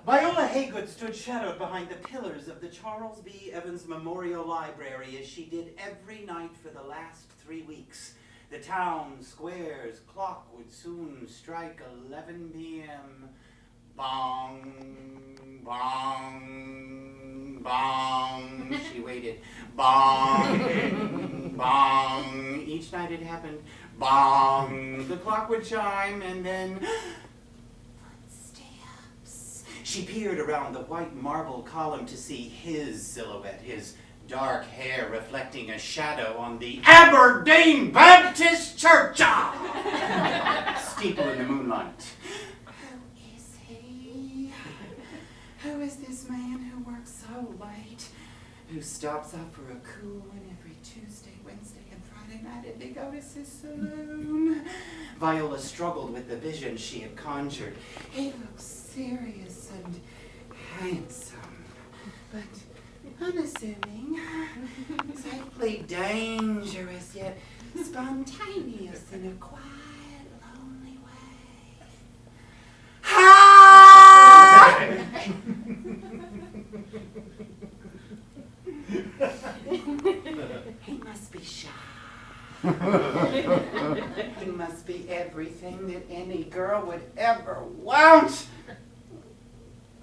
Viola Haygood stood shadowed behind the pillars of the Charles B. Evans Memorial Library as she did every night for the last 3 weeks. The town square's clock would soon strike 11 p.m. Bong, bong, bong. She waited. Bong, bong. Each night it happened. Bong. The clock would chime and then... She peered around the white marble column to see his silhouette, his dark hair reflecting a shadow on the Aberdeen Baptist Church steeple in the moonlight. Who is he? Who is this man who works so late? Who stops up for a cool one every Tuesday, Wednesday, and Friday night at Big Otis's saloon? Viola struggled with the vision she had conjured. He looks serious and handsome, but unassuming, safely dangerous, yet spontaneous in a quiet, lonely way. Ha! He must be shy. He must be everything that any girl would ever want.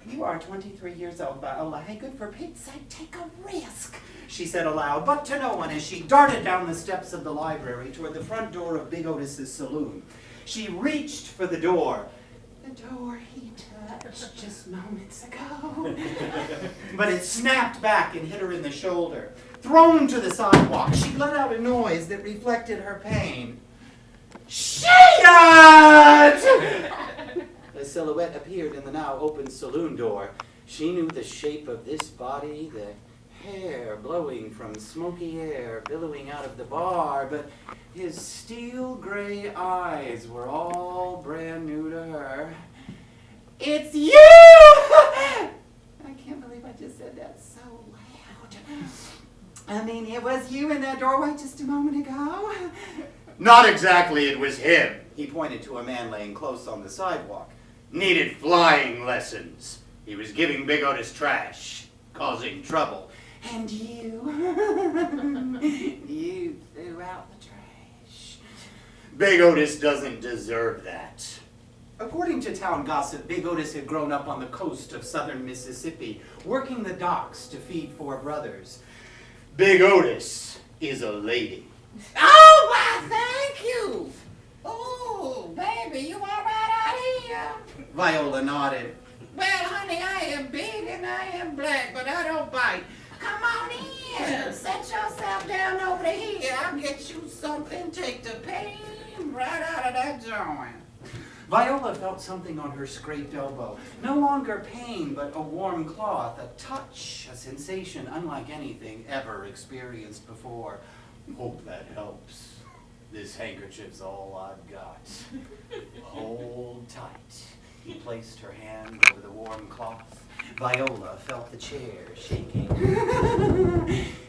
You are 23 years old, Viola Haygood. For Pete's sake, take a risk, she said aloud, but to no one as she darted down the steps of the library toward the front door of Big Otis's saloon. She reached for the door he touched just moments ago. But it snapped back and hit her in the shoulder. Thrown to the sidewalk, she let out a noise that reflected her pain. Shit! A silhouette appeared in the now open saloon door. She knew the shape of this body, the hair blowing from smoky air billowing out of the bar, but his steel gray eyes were all brand new to her. It's you! I can't believe I just said that so loud. I mean, it was you in that doorway just a moment ago. Not exactly, it was him. He pointed to a man laying close on the sidewalk. Needed flying lessons. He was giving Big Otis trash, causing trouble. And you, you threw out the trash. Big Otis doesn't deserve that. According to town gossip, Big Otis had grown up on the coast of southern Mississippi, working the docks to feed 4 brothers. Big Otis is a lady. Oh, why, thank you. Oh, baby, you all right out here? Viola nodded. Well, honey, I am big and I am black, but I don't bite. Come on in. Set yourself down over here. I'll get you something. Take the pain right out of that joint. Viola felt something on her scraped elbow. No longer pain, but a warm cloth, a touch, a sensation unlike anything ever experienced before. Hope that helps. This handkerchief's all I've got. Hold tight. He placed her hand over the warm cloth. Viola felt the chair shaking.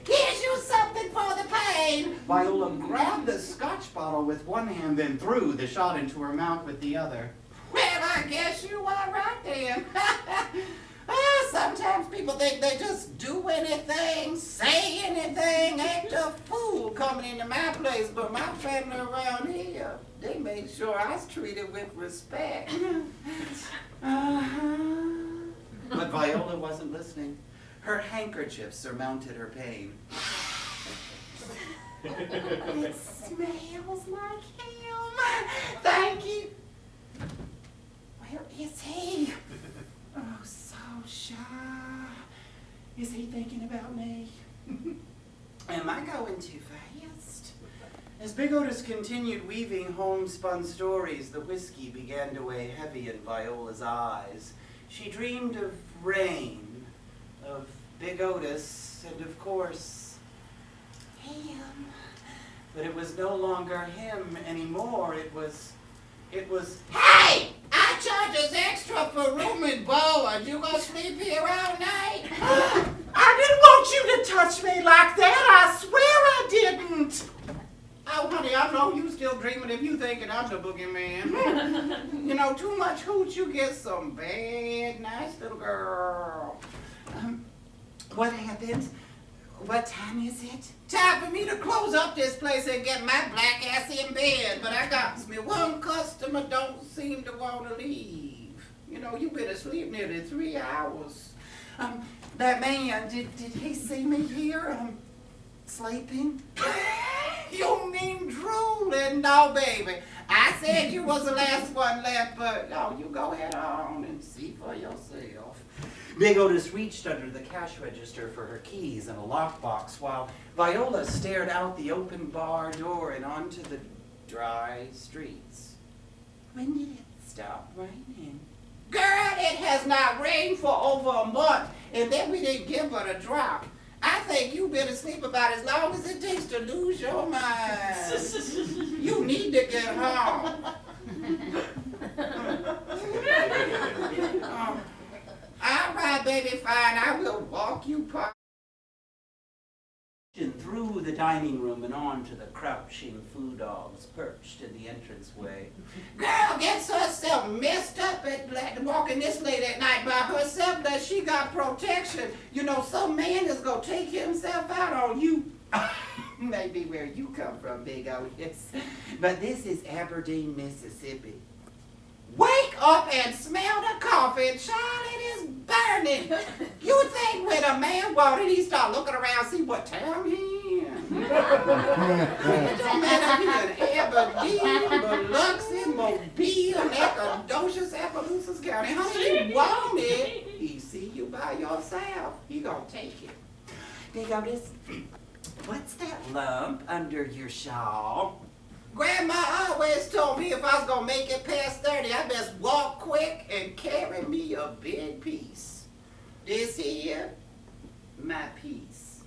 Here's you something for the pain. Viola grabbed the scotch bottle with one hand, then threw the shot into her mouth with the other. Well, I guess you are right then. Sometimes people think they just do anything, say anything, act a fool coming into my place, but my family around here, they made sure I was treated with respect. But Viola wasn't listening. Her handkerchief surmounted her pain. It smells like him. Thank you. Where is he? Oh, so shy. Is he thinking about me? Am I going too fast? As Big Otis continued weaving homespun stories, the whiskey began to weigh heavy in Viola's eyes. She dreamed of rain, of Big Otis, and of course, him. But it was no longer him anymore. It was, hey! I charge us extra for room and board. You gonna sleep here all night? I didn't want you to touch me like that. I swear I didn't. Oh, honey, I know you still dreaming of you thinking I'm the boogeyman. You know, too much hooch, you get some bad, nice little girl. What happens? What time is it? Time for me to close up this place and get my black ass in bed. But I got me one customer don't seem to want to leave. You know, you been asleep nearly 3 hours. That man, did he see me here? Sleeping? You mean drooling? No, baby. I said you was the last one left, but no, you go ahead on and see for yourself. Big Otis reached under the cash register for her keys and a lockbox while Viola stared out the open bar door and onto the dry streets. When did it stop raining? Girl, it has not rained for over a month, and then we didn't give her a drop. I think you've been asleep about as long as it takes to lose your mind. You need to get home. All right, baby, fine. I will walk you through the dining room and on to the crouching food dogs perched in the entranceway. Girl gets herself messed up at walking this late at night by herself. Does she got protection? You know, some man is going to take himself out on you. Maybe where you come from, Big Otis. But this is Aberdeen, Mississippi. Wake up and smell the coffee. Child, it is burning. You think when a man wanted, he start looking around, see what town he in. It don't matter if he in Aberdeen, Biloxi, Mobile, Nacogdoches, Appaloosa County. Honey, he want it. He see you by yourself. He gonna take it. Big Otis, what's that lump under your shawl? Grandma always told me if I was gonna make it past 30, I best walk quick and carry me a big piece. This here, my piece.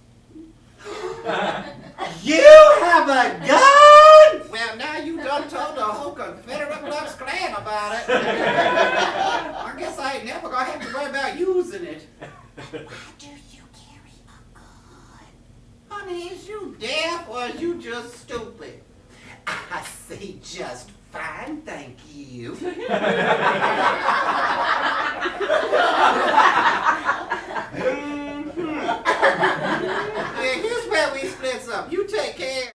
You have a gun? Well, now you done told the whole Confederate Klux Klan about it. I guess I ain't never gonna have to worry about using it. Why do you carry a gun? Honey, is you deaf or is you just stupid? I see just fine, thank you. Here's where we split up. You take care.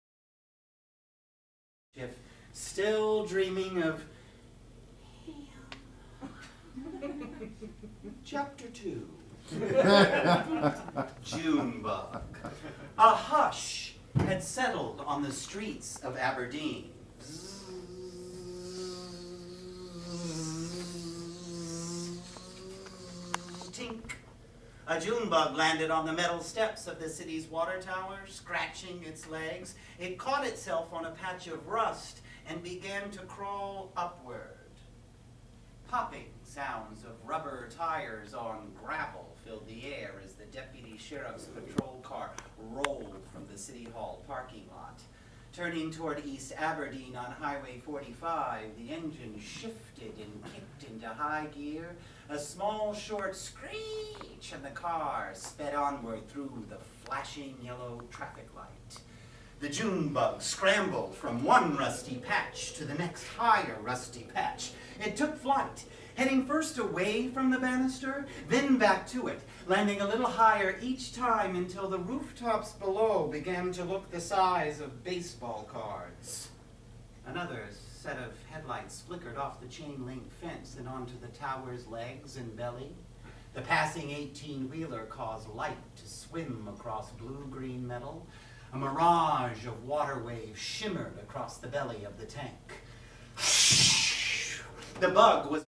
Still dreaming of Chapter 2. Junebug. A hush had settled on the streets of Aberdeen. Tink. A Junebug landed on the metal steps of the city's water tower, scratching its legs. It caught itself on a patch of rust and began to crawl upward. Popping sounds of rubber tires on gravel filled the air as the deputy sheriff's patrol car rolled from the city hall parking lot. Turning toward East Aberdeen on Highway 45, the engine shifted and kicked into high gear. A small, short screech, and the car sped onward through the flashing yellow traffic light. The Junebug scrambled from one rusty patch to the next higher rusty patch. It took flight, heading first away from the banister, then back to it, landing a little higher each time until the rooftops below began to look the size of baseball cards. Another set of headlights flickered off the chain-link fence and onto the tower's legs and belly. The passing 18-wheeler caused light to swim across blue-green metal. A mirage of water waves shimmered across the belly of the tank. The bug was